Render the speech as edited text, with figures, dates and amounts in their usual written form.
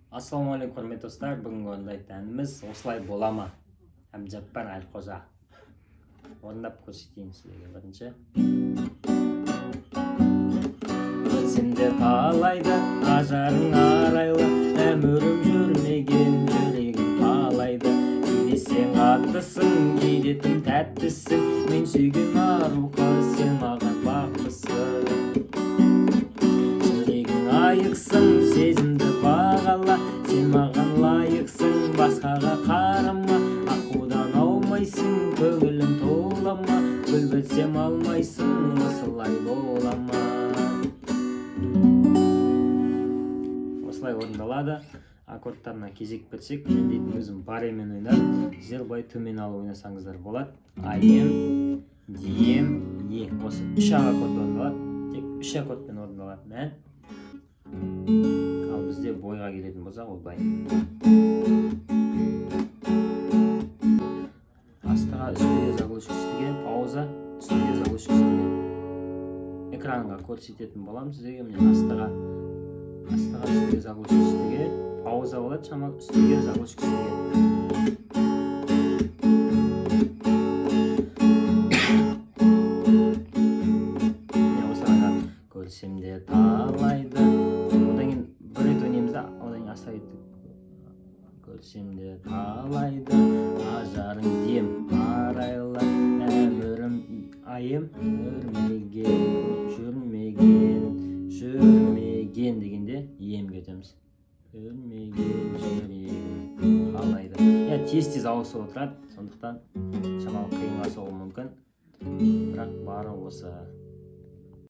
Ассалаумағалейкум құрметті достар, бүгінгі орындайтын әніміз осылай болама. Әбдіжаппар Әлқожа. Орындап көрсетейін сіздерге бірінші. Өтсемде талайды, ажарың арайлы, әмірім жүрмеген жүрегім қалайды. Кейдесең аттысың, кейдетім тәттісің, мен сүйген аруға сен маған бақтысың. Жүрегің айықсың, сезімді бағала, сен маған лайықсың, басқаға қарама. Аққудан аумайсың, көңілім толама, гүл бітсем алмайсың, осылай болама. Осылай орындалады. Аккордтарына кезек берсек, мен дейтін өзім баремен ойнадым. Сіздер былай төмен алып ойнасаңыздар болады. Айем, дием, е. Осы үш аккорд орындалады. Тек үш аккордпен орындалатын ән. Ал бізде бойға келетін болсақ, ол былай. Астыға үстіге заглушка үстіге, пауза, үстіге заглушка үстіге. Экранға көрсететін болам сіздерге. Мен астыға үстіге заглушка үстіге, пауза болады, шамал үстіге заглушка үстіге. Көрсемде талайды. Одан кейін бір рет ойнаймыз да, одан кейін астыға кеттік. Көрсемде талайды, ажарың дем арайлы, әмірім айым жүрмеген дегенде ем кетеміз. Көрмеген жүрегім қалайды. Тез ауысып отырады, сондықтан шамалы қиынға соғуы мүмкін. Бірақ бары осы.